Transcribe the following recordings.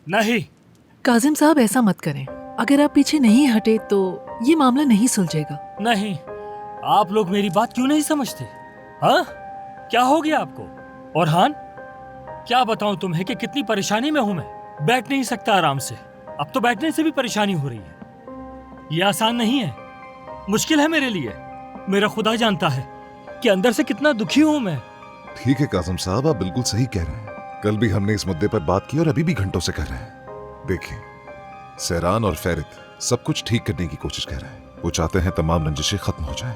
नहीं। काजिम साहब ऐसा मत करें, अगर आप पीछे नहीं हटे तो ये मामला नहीं सुलझेगा। नहीं, आप लोग मेरी बात क्यों नहीं समझते? हाँ, क्या हो गया आपको? और हान, क्या बताऊं तुम्हें कि कितनी परेशानी में हूं मैं। बैठ नहीं सकता आराम से, अब तो बैठने से भी परेशानी हो रही है। ये आसान नहीं है, मुश्किल है मेरे लिए। मेरा खुदा जानता है कि अंदर से कितना दुखी हूं मैं। ठीक है कासिम साहब, आप बिल्कुल सही कह रहे हैं। कल भी हमने इस मुद्दे पर बात की और अभी भी घंटों से कर रहे हैं। देखिए, सहरान और फेरित सब कुछ ठीक करने की कोशिश कर रहे हैं। वो चाहते हैं तमाम रंजिशें खत्म हो जाएं।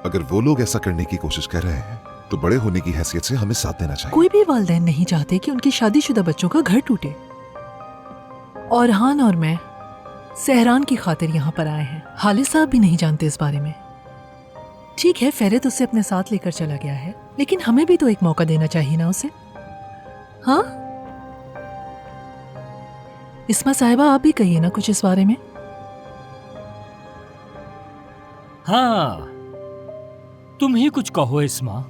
अगर वो लोग ऐसा करने की कोशिश कर रहे हैं तो बड़े होने की हैसियत से हमें साथ देना चाहिए। कोई भी वालिदैन नहीं चाहते कि उनकी शादीशुदा बच्चों का घर टूटे। और हान और मैं सहरान की खातिर यहाँ पर आए हैं। हालिद साहब भी नहीं जानते इस बारे में। ठीक है, फेरित उसे अपने साथ लेकर चला गया है, लेकिन हमें भी तो एक मौका देना चाहिए ना उसे। हाँ, इस्मा साहिबा, आप भी कहिए ना कुछ इस बारे में। हाँ, तुम ही कुछ कहो इस्मा,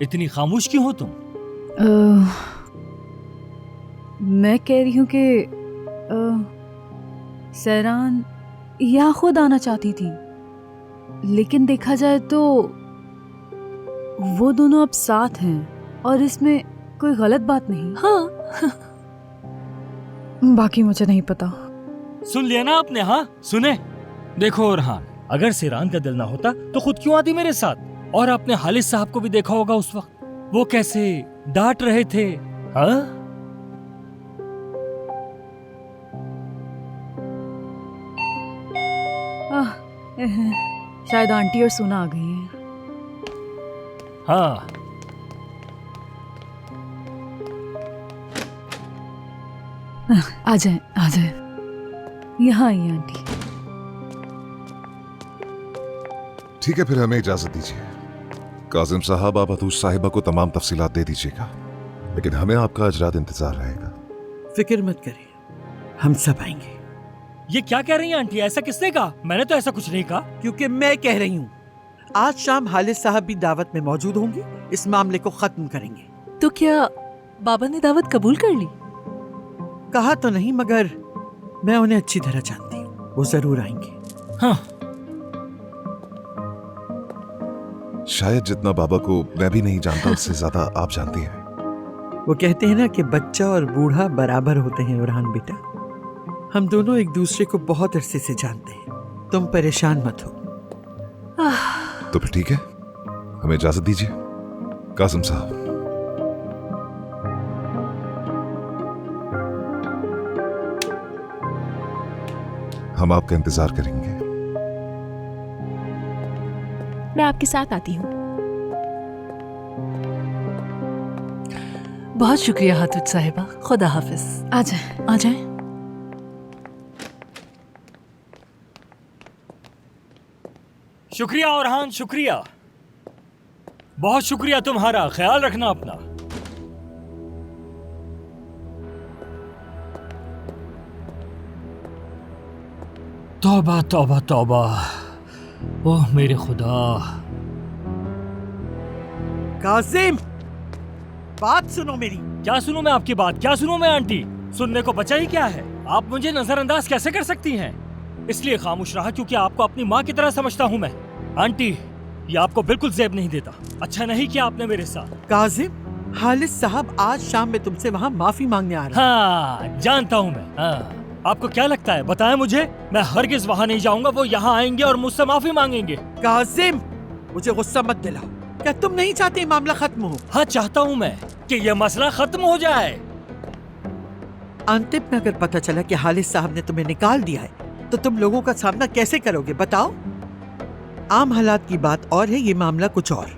इतनी खामोश क्यों हो तुम? मैं कह रही हूँ कि सहरान यहाँ खुद आना चाहती थी, लेकिन देखा जाए तो वो दोनों अब साथ हैं और इसमें कोई गलत बात नहीं। हाँ, बाकी मुझे नहीं पता। सुन लिया ना आपने? हाँ सुने। देखो ओरहान, अगर सिरान का दिल ना होता तो खुद क्यों आती मेरे साथ? और आपने हालिद साहब को भी देखा होगा उस वक्त, वो कैसे डांट रहे थे। हाँ, शायद आंटी और सोना आ गई हैं। हाँ, आ जाए आ जाए, यहाँ आइए आंटी। ठीक है, फिर हमें इजाजत दीजिए। काजिम साहब, आप अतूश साहिबा को तमाम तफसीलात दे दीजिएगा, लेकिन हमें आपका आज रात इंतजार रहेगा। फिक्र मत करिए, हम सब आएंगे। ये क्या कह रही हैं आंटी? ऐसा किसने कहा? मैंने तो ऐसा कुछ नहीं कहा। क्योंकि मैं कह रही हूँ, आज शाम हालिद साहब भी दावत में मौजूद होंगे, इस मामले को खत्म करेंगे। तो क्या बाबा ने दावत कबूल कर ली? कहा तो नहीं, मगर मैं उन्हें अच्छी तरह जानती हूँ, वो जरूर आएंगे। हाँ, शायद जितना बाबा को मैं भी नहीं जानता उससे ज्यादा आप जानती हैं। वो कहते हैं ना कि बच्चा और बूढ़ा बराबर होते हैं। ओरहान बेटा, हम दोनों एक दूसरे को बहुत अरसे से जानते हैं, तुम परेशान मत हो। तो फिर ठीक है, हमें इजाजत दीजिए। कासिम साहब, हम आपका इंतजार करेंगे। मैं आपके साथ आती हूँ। बहुत शुक्रिया हातुज साहिबा, खुदा हाफिज। आ जाए आ जाए। शुक्रिया ओरहान, शुक्रिया, बहुत शुक्रिया तुम्हारा। ख्याल रखना अपना। तौबा तौबा तौबा, ओह मेरे खुदा। कासिम, बात सुनो मेरी। क्या सुनूं मैं आपकी बात? क्या सुनूं मैं आंटी? सुनने को बचा ही क्या है? आप मुझे नजरअंदाज कैसे कर सकती हैं? इसलिए खामोश रहा क्योंकि आपको अपनी माँ की तरह समझता हूँ मैं। आंटी, ये आपको बिल्कुल जेब नहीं देता। अच्छा नहीं किया आपने मेरे साथ। कासिम, हालिद साहब आज शाम में तुमसे वहाँ माफी मांगने आ रहे हैं। हाँ, जानता हूँ मैं। हाँ, आपको क्या लगता है? बताएं मुझे। मैं हरगिज वहाँ नहीं जाऊंगा। वो यहाँ आएंगे और मुझसे माफी मांगेंगे। कासिम, मुझे गुस्सा मत दिलाओ। क्या तुम नहीं चाहते मामला खत्म हो? हाँ, चाहता हूँ मैं कि ये मसला खत्म हो जाए। अंतिम में अगर पता चला कि हालिद साहब ने तुम्हें निकाल दिया है तो तुम लोगों का सामना कैसे करोगे बताओ? आम हालात की बात और है, ये मामला कुछ और।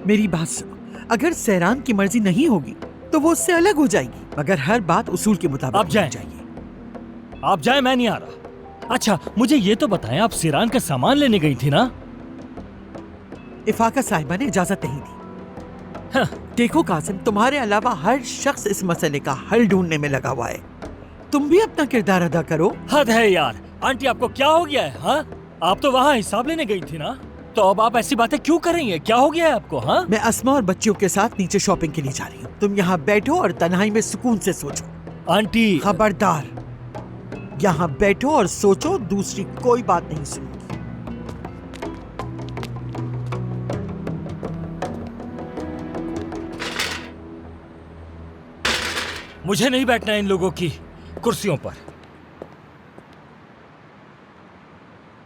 मेरी बात सुनो, अगर सहरान की मर्जी नहीं होगी तो वो उससे अलग हो जाएगी, मगर हर बात उसूल के मुताबिक आप जाएं। होनी चाहिए। आप जाए, मैं नहीं आ रहा। अच्छा, मुझे ये तो बताएं, आप सिरान का सामान लेने गई थी ना? इफाका साहिबा ने इजाजत नहीं दी। हाँ। देखो कासिम, तुम्हारे अलावा हर शख्स इस मसले का हल ढूंढने में लगा हुआ है। तुम भी अपना किरदार अदा करो। हद है यार। आंटी, आपको क्या हो गया है? हाँ, आप तो वहाँ हिसाब लेने गई थी ना, तो अब आप ऐसी बातें क्यों कर रही हैं? क्या हो गया है आपको? हाँ, मैं अस्मा और बच्चियों के साथ नीचे शॉपिंग के लिए जा रही हूँ। तुम यहाँ बैठो और तन्हाई में सुकून से सोचो। आंटी। खबरदार, यहाँ बैठो और सोचो, दूसरी कोई बात नहीं सुनूंगी। मुझे नहीं बैठना इन लोगों की कुर्सियों पर।